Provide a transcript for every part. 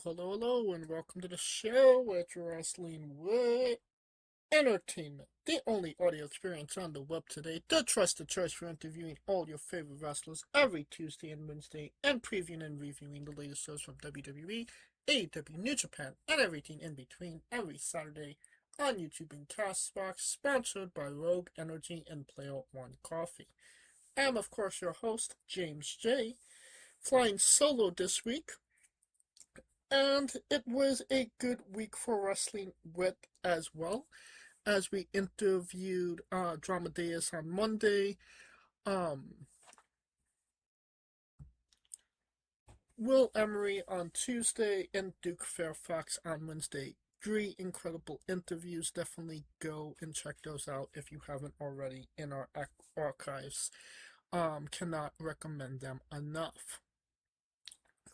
Hello, and welcome to the show at Wrestling with Entertainment, the only audio experience on the web today, the trusted choice for interviewing all your favorite wrestlers every Tuesday and Wednesday, and previewing and reviewing the latest shows from WWE, AEW, New Japan, and everything in between every Saturday on YouTube and Castbox, sponsored by Rogue Energy and Player One Coffee. I am, of course, your host, James J., flying solo this week. And it was a good week for Wrestling with as well, as we interviewed Dramadeus on Monday, um, Will Emery on Tuesday, and Duke Fairfax on Wednesday. Three incredible interviews. Definitely go and check those out if you haven't already in our archives. Cannot recommend them enough.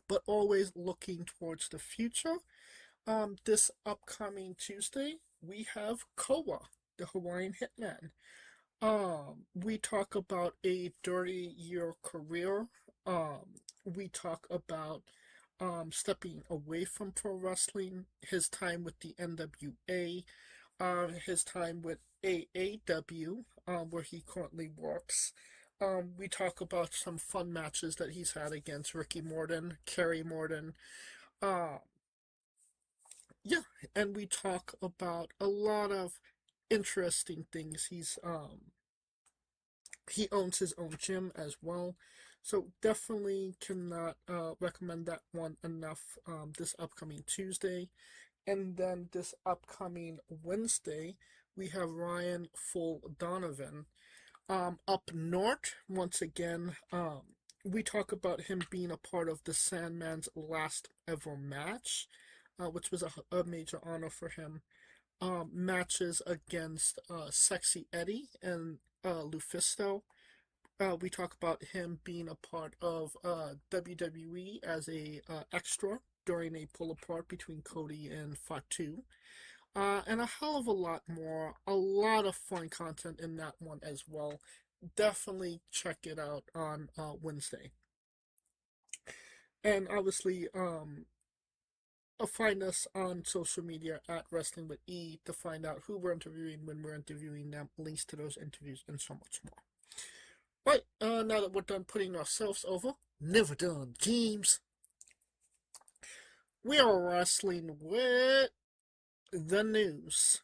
But always looking towards the future. This upcoming Tuesday, we have Koa, the Hawaiian Hitman. We talk about a 30-year career. We talk about stepping away from pro wrestling, his time with the NWA, his time with AAW, where he currently works. We talk about some fun matches that he's had against Ricky Morton, Kerry Morton. Uh, yeah, and we talk about a lot of interesting things. He owns his own gym as well, so definitely cannot recommend that one enough. This upcoming Tuesday, and then this upcoming Wednesday, we have Ryan Full Donovan. Up north, once again, we talk about him being a part of the Sandman's last ever match, which was a major honor for him. Matches against Sexy Eddie and Lufisto. We talk about him being a part of WWE as a extra during a pull apart between Cody and Fatu. And a hell of a lot more. A lot of fun content in that one as well. Definitely check it out on Wednesday. And obviously, find us on social media at Wrestling with E to find out who we're interviewing, when we're interviewing them, links to those interviews, and so much more. Right, now that we're done putting ourselves over, never done, James. We are wrestling with the news.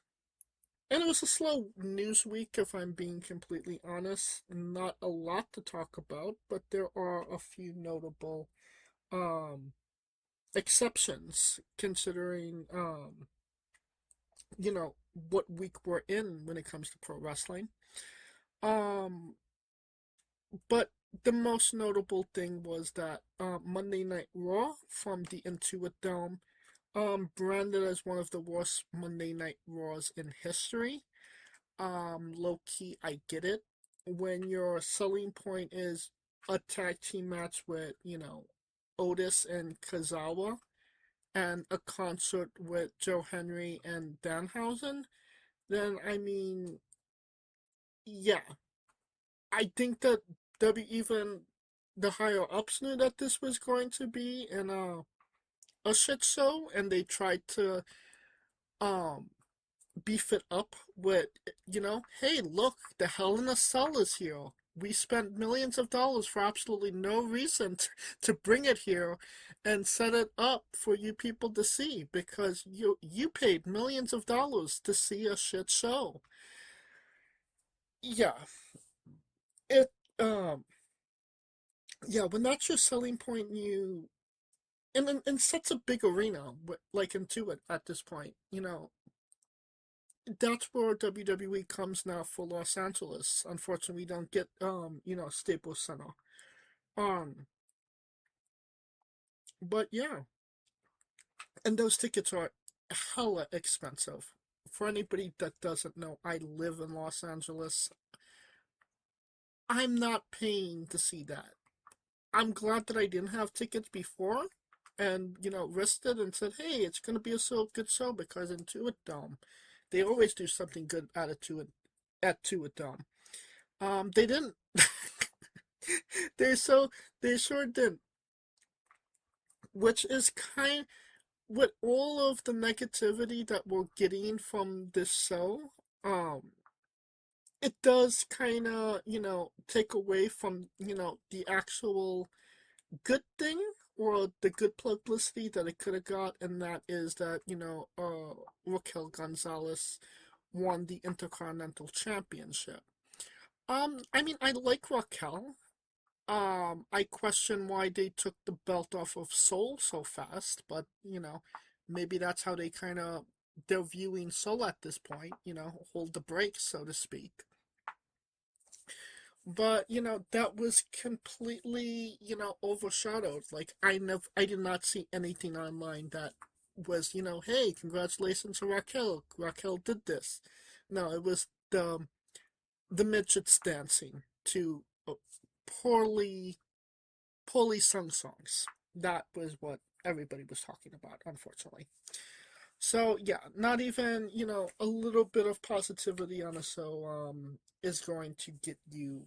And it was a slow news week, if I'm being completely honest. Not a lot to talk about, but there are a few notable um, exceptions, considering, what week we're in when it comes to pro wrestling. Um, but the most notable thing was that Monday Night Raw from the Intuit Dome, branded as one of the worst Monday Night Raws in history. Low key, I get it. When your selling point is a tag team match with, Otis and Kazawa, and a concert with Joe Henry and Danhausen, then I mean, yeah. I think that even the higher ups knew that this was going to be a shit show, and they tried to um beef it up with, hey, look, the Hell in a Cell is here. We spent millions of dollars for absolutely no reason to bring it here and set it up for you people to see, because you paid millions of dollars to see a shit show. Yeah, it um yeah, when that's your selling point, and such a big arena, like Intuit at this point, that's where WWE comes now for Los Angeles. Unfortunately, we don't get Staples Center. Um, but yeah, and those tickets are hella expensive. For anybody that doesn't know, I live in Los Angeles. I'm not paying to see that. I'm glad that I didn't have tickets before, and risked it and said, hey, it's gonna be a so good show, because Intuit Dome, they always do something good at Intuit Dome. They didn't. they so they sure didn't, which is with all of the negativity that we're getting from this show, it does kind of, take away from, the actual good thing or the good publicity that it could have got, and that is that, Raquel Gonzalez won the Intercontinental Championship. I mean, I like Raquel. I question why they took the belt off of Soul so fast, but maybe that's how they kind of they're viewing Soul at this point. Hold the brakes, so to speak. But that was completely overshadowed. Like I did not see anything online that was hey, congratulations to Raquel. Raquel did this. No, it was the midgets dancing to poorly poorly sung songs. That was what everybody was talking about, unfortunately. So yeah, not even a little bit of positivity on a show is going to get you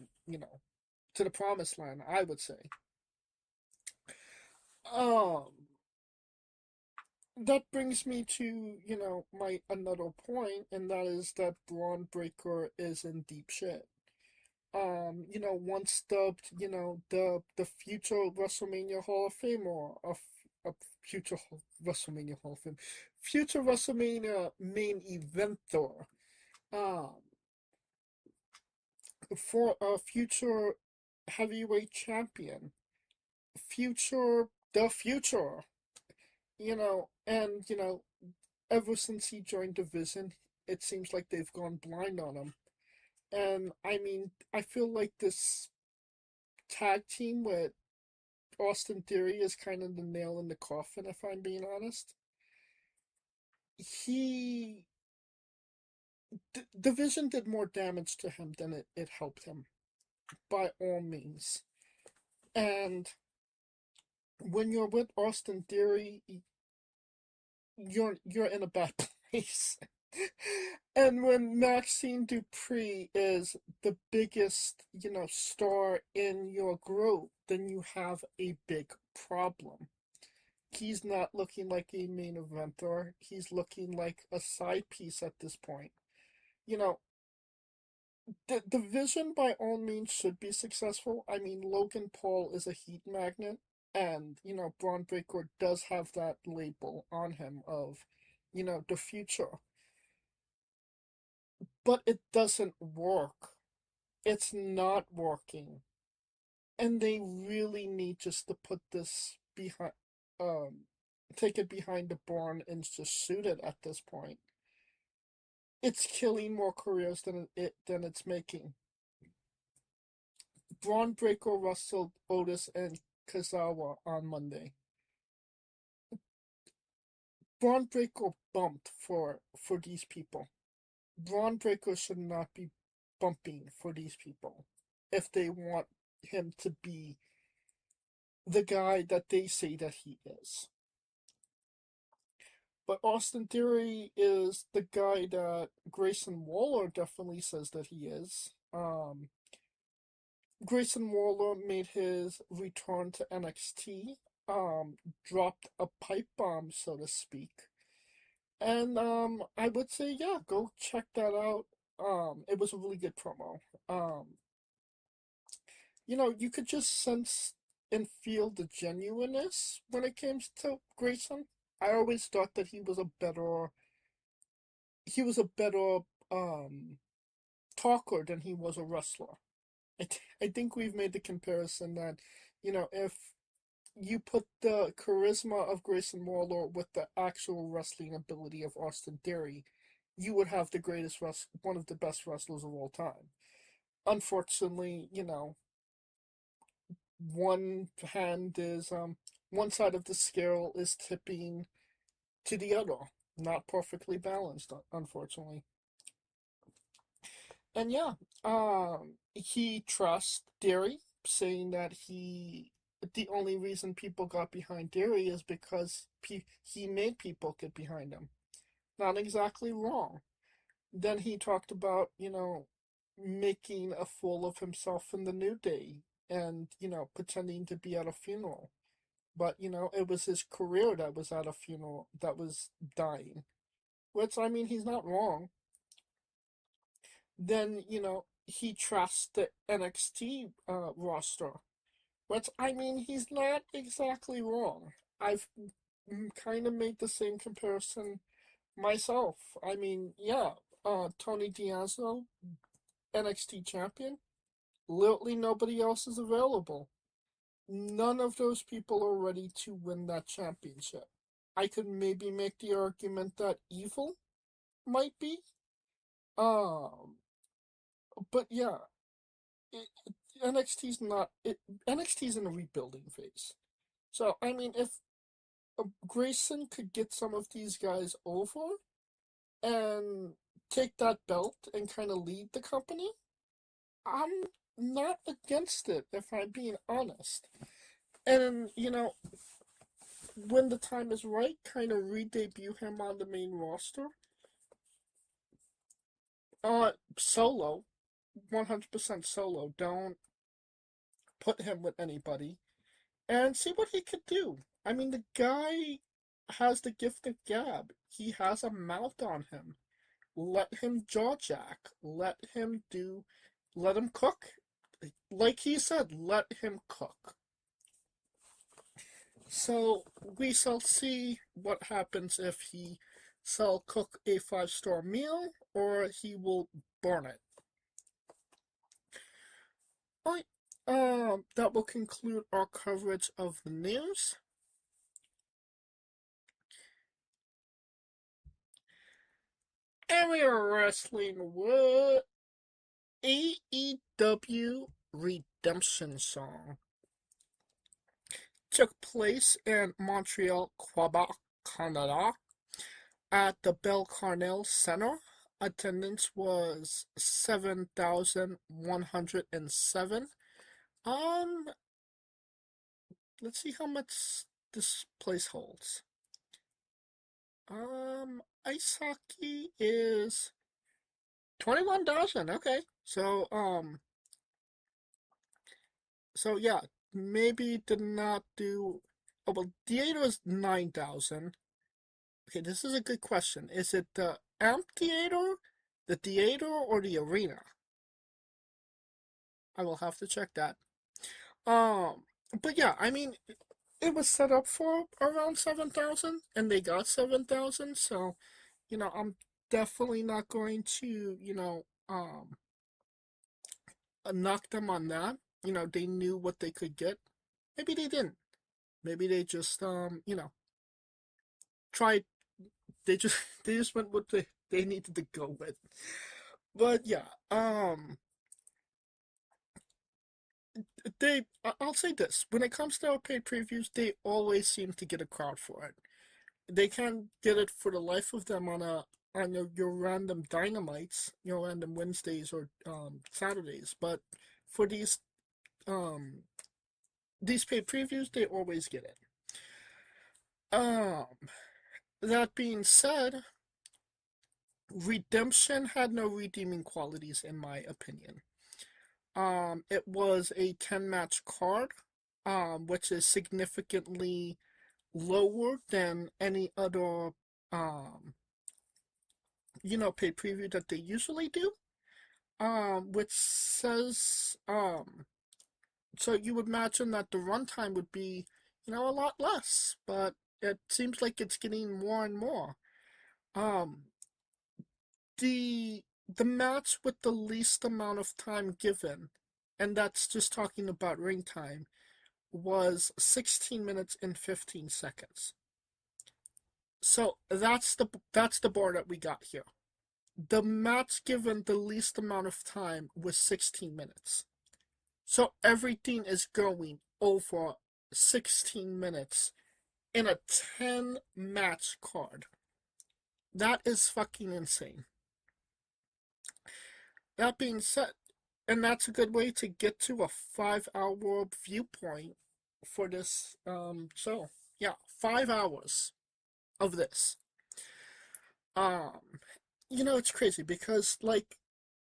to the promised land, I would say. Um, that brings me to my another point, and that is that Braun Breaker is in deep shit. Once dubbed, the future WrestleMania Hall of Fame or a future WrestleMania Hall of Fame, future WrestleMania main eventer, um, for a future heavyweight champion, the future, and ever since he joined Division, it seems like they've gone blind on him. And I mean, I feel like this tag team with Austin Theory is kind of the nail in the coffin, if I'm being honest. He. Division did more damage to him than it helped him, by all means. And when you're with Austin Theory, you're in a bad place. And when Maxine Dupree is the biggest, star in your group, then you have a big problem. He's not looking like a main eventer. He's looking like a side piece at this point. You know, the vision by all means should be successful. I mean, Logan Paul is a heat magnet, and Braun Breaker does have that label on him of, the future. But it doesn't work. It's not working, and they really need just to put this behind, um, take it behind the barn and just shoot it at this point. It's killing more careers than it's making. Braun Breaker wrestled Otis and Kazawa on Monday. Braun Breaker bumped for these people. Braun Breaker should not be bumping for these people if they want him to be the guy that they say that he is. But Austin Theory is the guy that Grayson Waller definitely says that he is. Grayson Waller made his return to NXT, dropped a pipe bomb, so to speak. And I would say, yeah, go check that out. It was a really good promo. You could just sense and feel the genuineness when it came to Grayson. I always thought that he was a better um talker than he was a wrestler. I think we've made the comparison that, if you put the charisma of Grayson Waller with the actual wrestling ability of Austin Theory, you would have one of the best wrestlers of all time. Unfortunately, one hand is one side of the scale is tipping to the other, not perfectly balanced, unfortunately. And yeah, he trusts Derry, saying that the only reason people got behind Derry is because he made people get behind him. Not exactly wrong. Then he talked about, making a fool of himself in the New Day and, pretending to be at a funeral. but it was his career that was at a funeral, that was dying. Which, I mean, he's not wrong. Then, he trusts the NXT roster. Which, I mean, he's not exactly wrong. I've kind of made the same comparison myself. I mean, yeah, Tony D'Angelo, NXT champion. Literally nobody else is available. None of those people are ready to win that championship. I could maybe make the argument that Evil might be. Um, but yeah, NXT's not. NXT's in a rebuilding phase. So I mean, if Grayson could get some of these guys over and take that belt and kind of lead the company, I'm not against it if I'm being honest. And when the time is right, kind of re-debut him on the main roster. Solo, 100% solo. Don't put him with anybody, and see what he could do. I mean, the guy has the gift of gab. He has a mouth on him. Let him jaw jack. Let him cook. Like he said, let him cook. So we shall see what happens if he shall cook a 5-star meal or he will burn it. Alright, that will conclude our coverage of the news. And we are wrestling with AEW Redemption song. Took place in Montreal, Quebec, Canada, at the Bell Carnell Center. Attendance was 7,107. Let's see how much this place holds. Ice hockey is 21,000. Okay, so yeah, maybe did not do. Oh well, theater is 9,000. Okay, this is a good question. Is it the amphitheater, the theater, or the arena? I will have to check that. Um, but yeah, I mean, it was set up for around 7,000, and they got 7,000. So, I'm definitely not going to, knock them on that. They knew what they could get. Maybe they didn't. Maybe they just, tried. They just, they just went with they needed to go with. But yeah, I'll say this: when it comes to our paid previews, they always seem to get a crowd for it. They can't get it for the life of them on your random dynamites, your random Wednesdays or Saturdays. But for um these paid previews, they always get it. Um, that being said, Redemption had no redeeming qualities in my opinion. It was a 10-match card, which is significantly lower than any other pay preview that they usually do. Which says so you would imagine that the runtime would be, a lot less, but it seems like it's getting more and more. Um, the match with the least amount of time given, and that's just talking about ring time, was 16 minutes and 15 seconds. So that's the bar that we got here. The match given the least amount of time was 16 minutes. So everything is going over 16 minutes in a 10 match card. That is fucking insane. That being said, and that's a good way to get to a 5-hour viewpoint for this show. Yeah, 5 hours of this. Um, it's crazy because like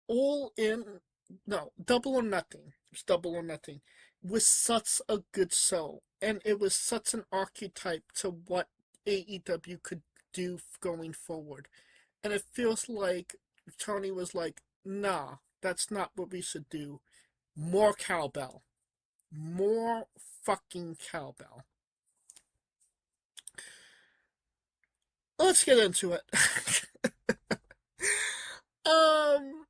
all in, no, Double or Nothing. It's Double or Nothing was such a good show, and it was such an archetype to what AEW could do going forward. And it feels like Tony was like, nah, that's not what we should do. More cowbell. More fucking cowbell. Let's get into it. um,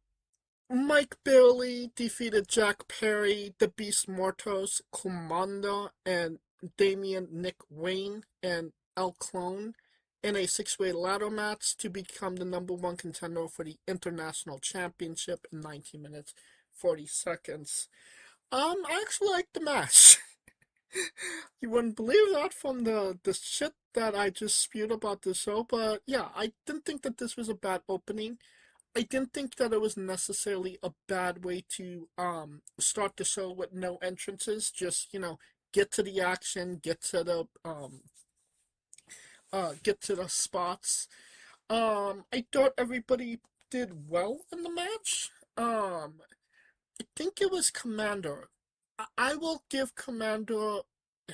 Mike Bailey defeated Jack Perry, the Beast Mortos, Commander, and Damian Nick Wayne and El Clone in a six-way ladder match to become the number one contender for the International Championship in 19 minutes, 40 seconds. I actually liked the match. You wouldn't believe that from the shit that I just spewed about the show, but yeah, I didn't think that this was a bad opening. I didn't think that it was necessarily a bad way to start the show with no entrances. Just get to the action, get to the spots. I thought everybody did well in the match. I think it was Commander. I will give Commander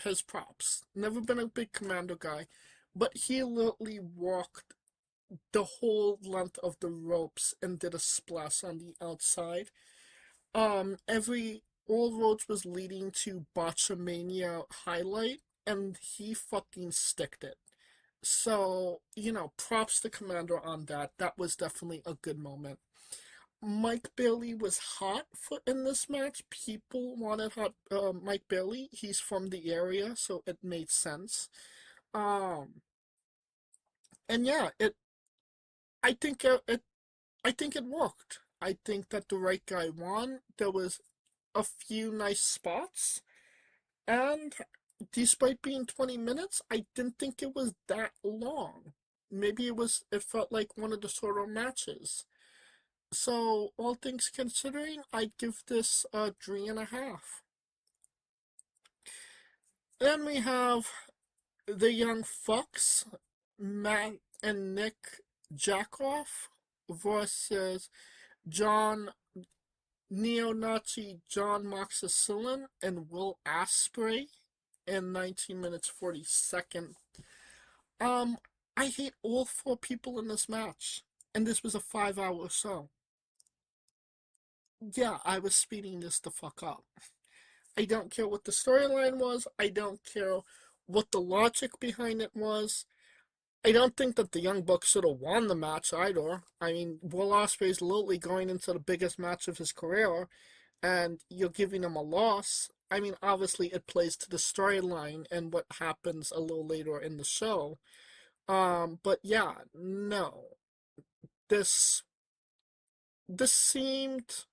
his props. Never been a big Commander guy, but he literally walked the whole length of the ropes and did a splash on the outside. Every all roads was leading to Botchamania highlight, and he fucking sticked it. So, props to Commander on that. That was definitely a good moment. Mike Bailey was hot for in this match. People wanted hot Mike Bailey. He's from the area, so it made sense. Um, and yeah, I think I think it worked. I think that the right guy won. There was a few nice spots, and despite being 20 minutes, I didn't think it was that long. Maybe it felt like one of the shorter matches. So, all things considering, I'd give this a 3.5. Then we have the Young Fucks, Matt and Nick Jackoff versus John Neo-Nazi John Moxicillin and Will Asprey in 19 minutes 40 seconds. Um, I hate all four people in this match, and this was a 5-hour show. Yeah, I was speeding this the fuck up. I don't care what the storyline was. I don't care what the logic behind it was. I don't think that the Young Bucks should have won the match either. I mean, Will Ospreay's literally going into the biggest match of his career, and you're giving him a loss. I mean, obviously it plays to the storyline and what happens a little later in the show. But yeah, no. This this seemed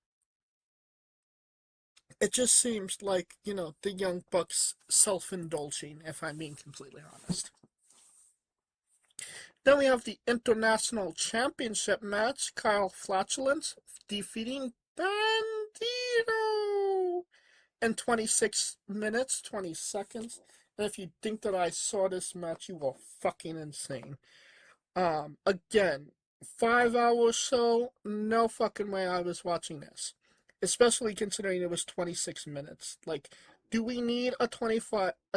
it just seems like, the Young Bucks self-indulging, if I'm being completely honest. Then we have the International Championship match. Kyle Flatulence defeating Bandito in 26 minutes, 20 seconds. And if you think that I saw this match, you are fucking insane. Again, 5 hour show, no fucking way I was watching this. Especially considering it was 26 minutes. Like, do we need a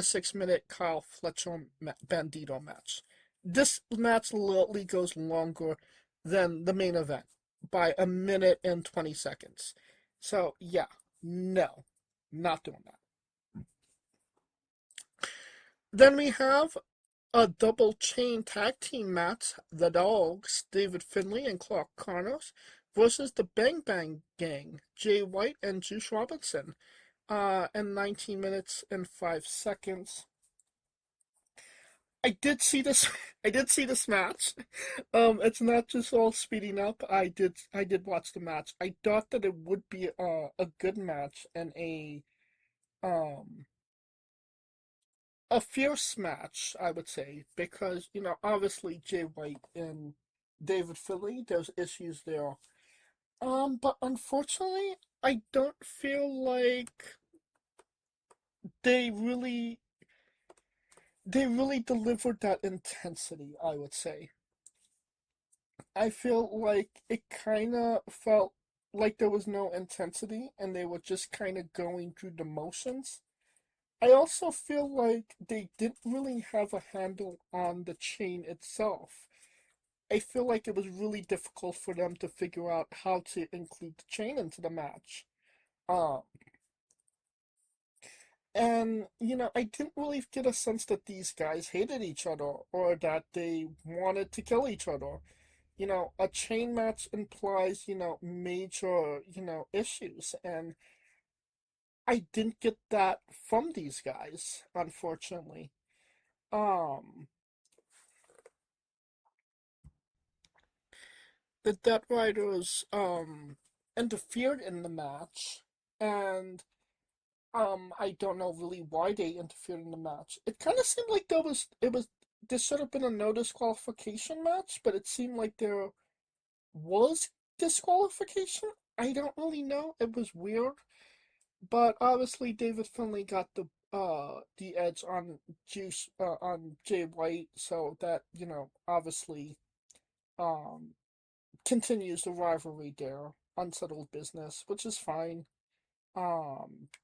6 minute Kyle Fletcher Bandito match? This match literally goes longer than the main event by a minute and 20 seconds. So, yeah, no, not doing that. Then we have a double chain tag team match. The Dogs, David Finlay and Clark Connors, versus the Bang Bang Gang, Jay White and Juice Robinson, in 19 minutes and 5 seconds. I did see this. I did see this match. It's not just all speeding up. I did watch the match. I thought that it would be a good match and um a fierce match, I would say, because obviously Jay White and David Finlay, there's issues there. But unfortunately, I don't feel like they really they really delivered that intensity, I would say. I feel like it kind of felt like there was no intensity and they were just kind of going through the motions. I also feel like they didn't really have a handle on the chain itself. I feel like it was really difficult for them to figure out how to include the chain into the match. Um, and, I didn't really get a sense that these guys hated each other or that they wanted to kill each other. A chain match implies, major, issues. And I didn't get that from these guys, unfortunately. Um, the Dead Riders, interfered in the match, and I don't know really why they interfered in the match. It kind of seemed like this should have been a no disqualification match, but it seemed like there was disqualification. I don't really know. It was weird, but obviously David Finlay got the edge on Jay White, so that obviously um continues the rivalry there. Unsettled business, which is fine.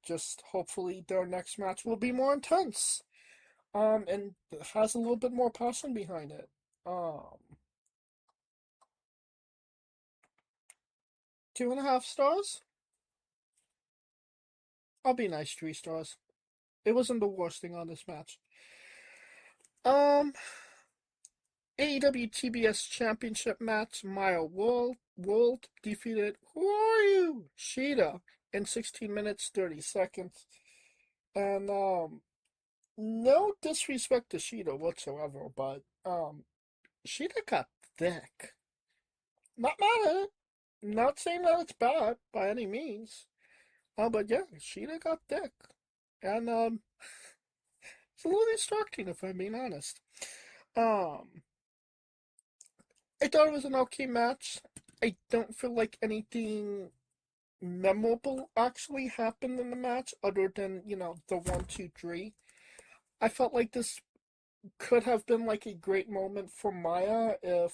Just hopefully their next match will be more intense. And has a little bit more passion behind it. Um, 2.5 stars. I'll be nice. 3 stars. It wasn't the worst thing on this match. Um, AEW TBS Championship match. Maya World defeated who are you? Sheeta in 16 minutes 30 seconds. And no disrespect to Sheeta whatsoever, but Sheeta got thick. Not mad at it. Not saying that it's bad by any means. But yeah, Sheeta got thick. And it's a little distracting if I'm being honest. Um I thought it was an okay match. I don't feel like anything memorable actually happened in the match other than, the 1, 2, 3. I felt like this could have been like a great moment for Maya if,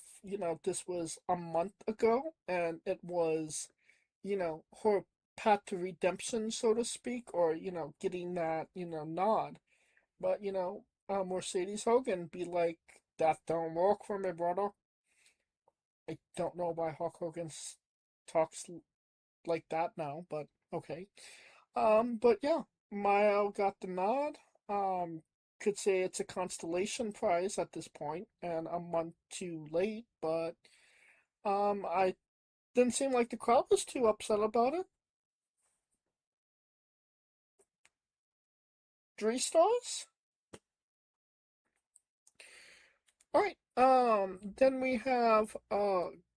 this was a month ago and it was, her path to redemption, so to speak, or, getting that, nod. But, Mercedes Hogan be like, that don't work for me, brother. I don't know why Hulk Hogan talks like that now, but okay. But yeah, Maya got the nod. Could say it's a constellation prize at this point, and a month too late, but I didn't seem like the crowd was too upset about it. 3 stars. All right. Then we have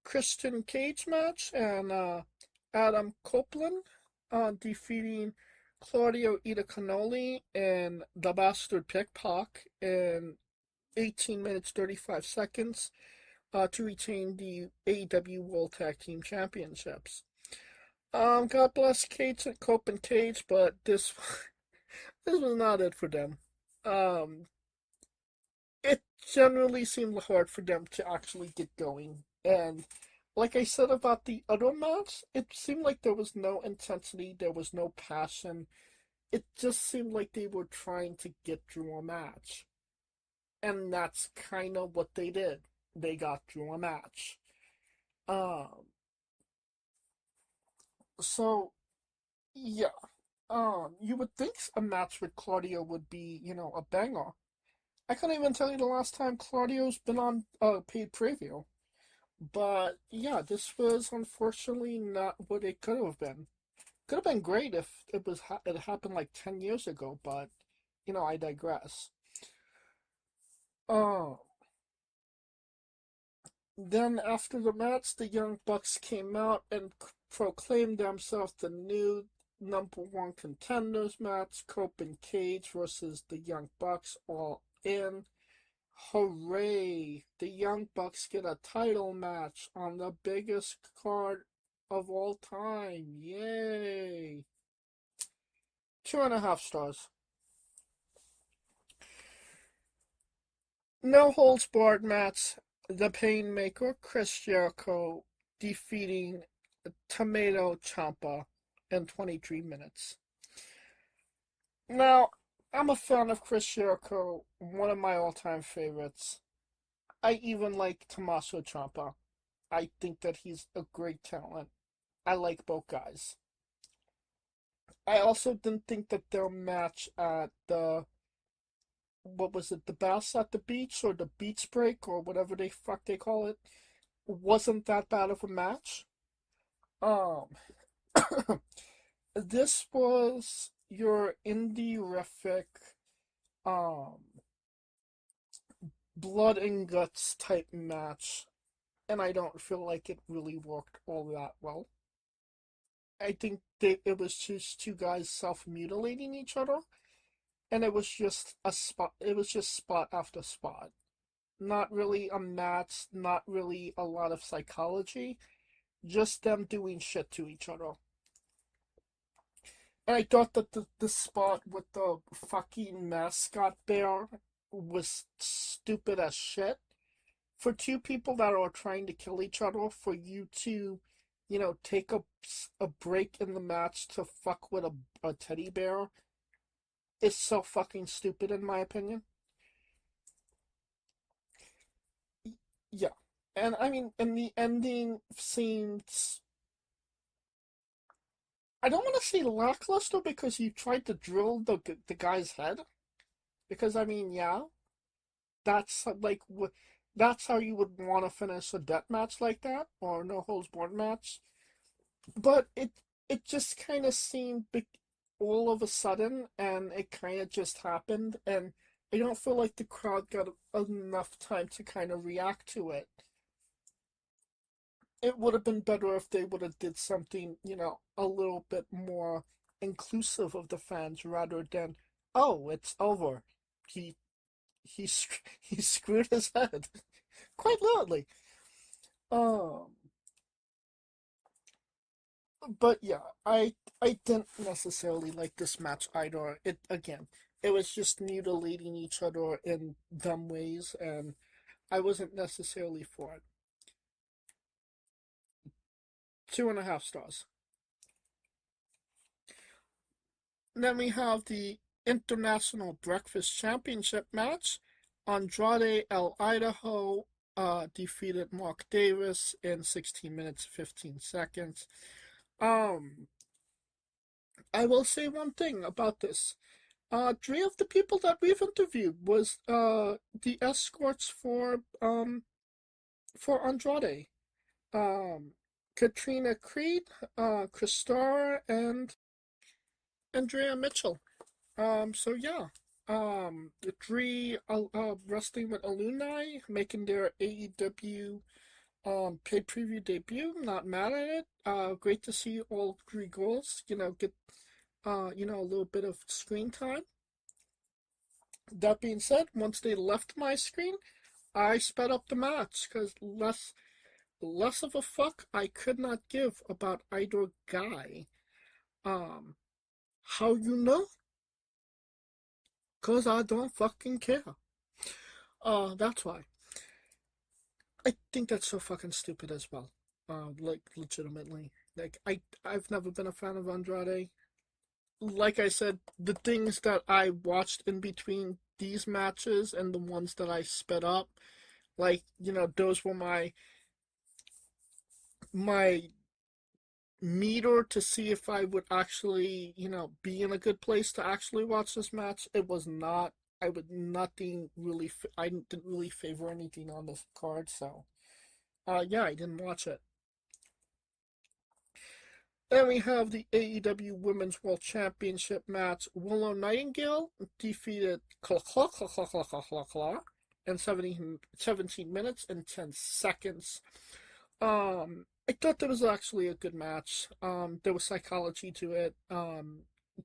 Christian Cage match and Adam Copeland defeating Claudio Itacanoli and the Bastard Pickpock in 18 minutes 35 seconds to retain the AEW World Tag Team Championships. God bless Cage and Cope and Cage, but this was not it for them. Um, it generally seemed hard for them to actually get going. And like I said about the other match, it seemed like there was no intensity, there was no passion. It just seemed like they were trying to get through a match. And that's kind of what they did. They got through a match. Um, so, yeah. You would think a match with Claudio would be, a banger. I can't even tell you the last time Claudio's been on a paid preview. But yeah, this was unfortunately not what it could have been. Could have been great if it happened like 10 years ago, but I digress. Uh, then after the match, the Young Bucks came out and proclaimed themselves the new number one contenders match: Cope and Cage versus the Young Bucks, all in. Hooray! The Young Bucks get a title match on the biggest card of all time. Yay! 2.5 stars. No holds barred match. The Painmaker, Chris Jericho, defeating Tomato Ciampa in 23 minutes. Now, I'm a fan of Chris Jericho, one of my all-time favorites. I even like Tommaso Ciampa. I think that he's a great talent. I like both guys. I also didn't think that their match at the what was it, the Bass at the Beach or the Beach Break or whatever they fuck they call it, wasn't that bad of a match. Um, this was your indie-rific, um, blood and guts type match, and I don't feel like it really worked all that well. I think it was just two guys self-mutilating each other, and it was just a spot. It was just spot after spot. Not really a match. Not really a lot of psychology. Just them doing shit to each other. And I thought that the spot with the fucking mascot bear was stupid as shit. For two people that are trying to kill each other, for you to, take a break in the match to fuck with a teddy bear is so fucking stupid, in my opinion. Yeah. And I mean, and the ending seems. I don't want to say lackluster because you tried to drill the guy's head. Because, I mean, yeah, that's like that's how you would want to finish a death match like that or no holds barred match. But it just kind of seemed big all of a sudden, and it kind of just happened, and I don't feel like the crowd got enough time to kind of react to it. It would have been better if they would have did something, a little bit more inclusive of the fans rather than, oh, it's over. He he he screwed his head, quite literally. Um, but yeah, I didn't necessarily like this match either. It again, it was just mutilating each other in dumb ways, and I wasn't necessarily for it. 2.5 stars. Then we have the International Breakfast Championship match. Andrade El Idaho defeated Mark Davis in 16 minutes 15 seconds. Um, I will say one thing about this. Three of the people that we've interviewed was the escorts for Andrade. Um, Katrina Creed, Chris Starr, and Andrea Mitchell. So yeah. The three wrestling with alumni making their AEW pay preview debut. Not mad at it. Great to see all three girls, get a little bit of screen time. That being said, once they left my screen, I sped up the match because less of a fuck I could not give about either guy. Um, how you know? Cause I don't fucking care. That's why. I think that's so fucking stupid as well. Like legitimately. Like I've never been a fan of Andrade. Like I said, the things that I watched in between these matches and the ones that I sped up, like, those were my meter to see if I would actually, be in a good place to actually watch this match. It was not. I would nothing really. I didn't really favor anything on this card, so yeah, I didn't watch it. Then we have the AEW Women's World Championship match. Willow Nightingale defeated Claw Claw Claw Claw Claw Claw Claw Claw in 17 minutes and 10 seconds. I thought that was actually a good match. There was psychology to it.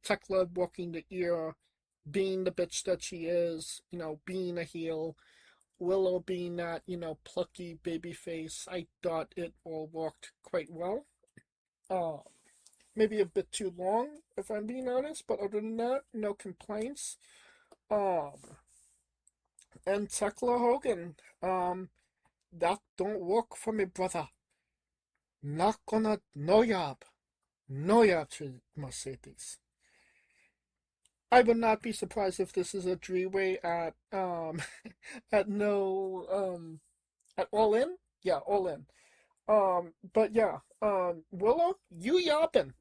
Tekla walking the ear, being the bitch that she is, being a heel. Willow being that, plucky baby face. I thought it all worked quite well. Uh, Maybe a bit too long, if I'm being honest, but other than that, no complaints. Um, and Tekla Hogan, that don't work for me, brother. Not gonna, no job. No job to Mercedes. I would not be surprised if this is a three-way at at no at All In. Yeah, All In. But yeah, Willow, you yapping.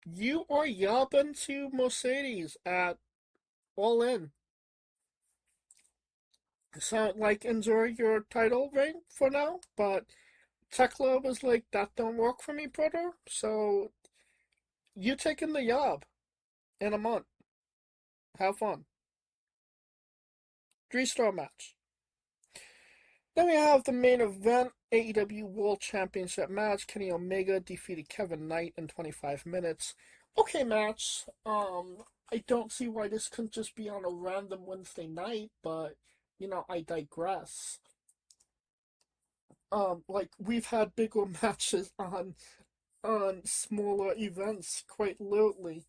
You are yapping to Mercedes at All In. So like enjoy your title reign for now, but Tekla was like that don't work for me, brother. So you taking the job in a month. Have fun. 3-star match. Then we have the main event, AEW World Championship match. Kenny Omega defeated Kevin Knight in 25 minutes. Okay match. I don't see why this couldn't just be on a random Wednesday night, but I digress. Like we've had bigger matches on smaller events quite lately.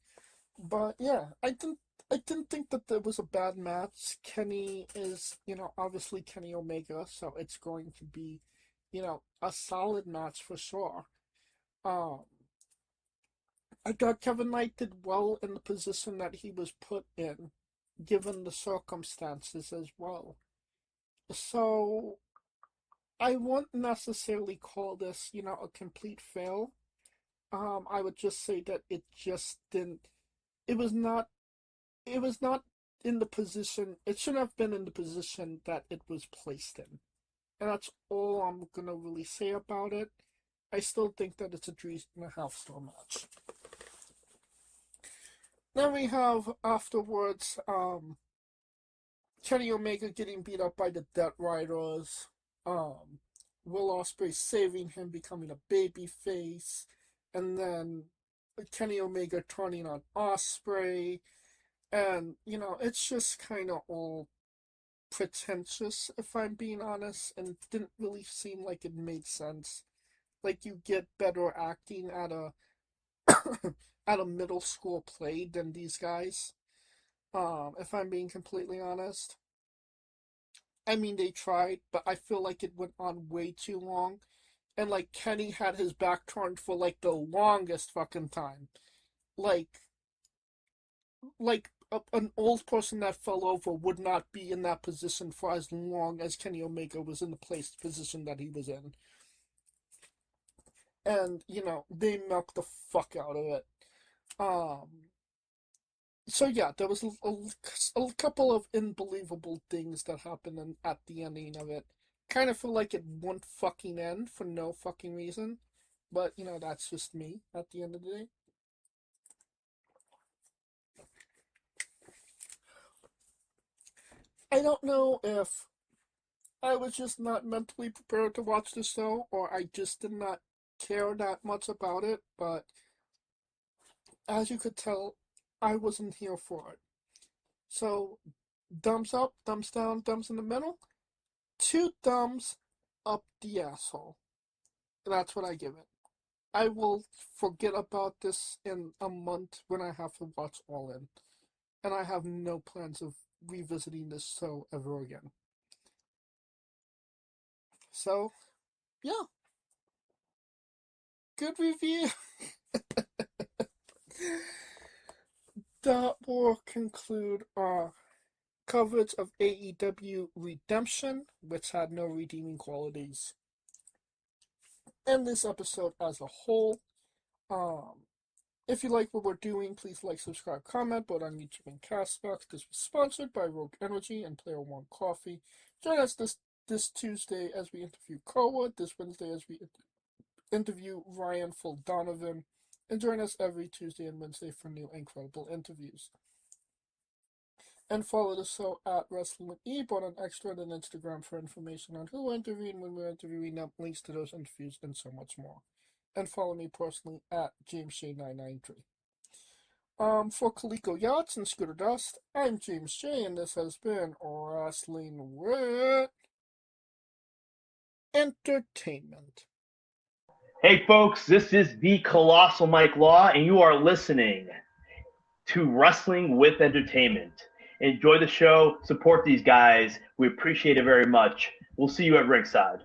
But yeah, I didn't think that there was a bad match. Kenny is, obviously Kenny Omega, so it's going to be, a solid match for sure. Um, I thought Kevin Knight did well in the position that he was put in, given the circumstances as well. So I wouldn't necessarily call this, a complete fail. I would just say that it just didn't. It was not it was not in the position, it shouldn't have been in the position that it was placed in. And that's all I'm gonna really say about it. I still think that it's a 3.5-star match. Then we have afterwards Kenny Omega getting beat up by the Death Riders, Will Ospreay saving him, becoming a baby face, and then Kenny Omega turning on Ospreay. And, it's just kind of all pretentious, if I'm being honest, and it didn't really seem like it made sense. Like, you get better acting at a at a middle school play than these guys, if I'm being completely honest. I mean, they tried, but I feel like it went on way too long. And, like, Kenny had his back turned for, like, the longest fucking time. Like, an old person that fell over would not be in that position for as long as Kenny Omega was in the position that he was in. And, they milked the fuck out of it. Um, so yeah, there was a couple of unbelievable things that happened at the ending of it. Kind of feel like it won't fucking end for no fucking reason. But, that's just me at the end of the day. I don't know if I was just not mentally prepared to watch the show, or I just did not care that much about it, but as you could tell, I wasn't here for it. So, thumbs up, thumbs down, thumbs in the middle. 2 thumbs up the asshole. That's what I give it. I will forget about this in a month when I have to watch All In. And I have no plans of revisiting this show ever again. So, yeah, good review. That will conclude our coverage of AEW Redemption, which had no redeeming qualities. And this episode as a whole. If you like what we're doing, please like, subscribe, comment, both on YouTube and Castbox. This was sponsored by Rogue Energy and Player One Coffee. Join us this Tuesday as we interview Koa, this Wednesday as we interview Ryan Full Donovan, and join us every Tuesday and Wednesday for new incredible interviews. And follow the show at Wrestling with E, both on Extra and on Instagram for information on who we're interviewing, when we're interviewing them, links to those interviews, and so much more. And follow me personally at JamesJ993. For Coleco Yachts and Scooter Dust, I'm James J, and this has been Wrestling with Entertainment. Hey folks, this is the Colossal Mike Law, and you are listening to Wrestling with Entertainment. Enjoy the show, support these guys. We appreciate it very much. We'll see you at ringside.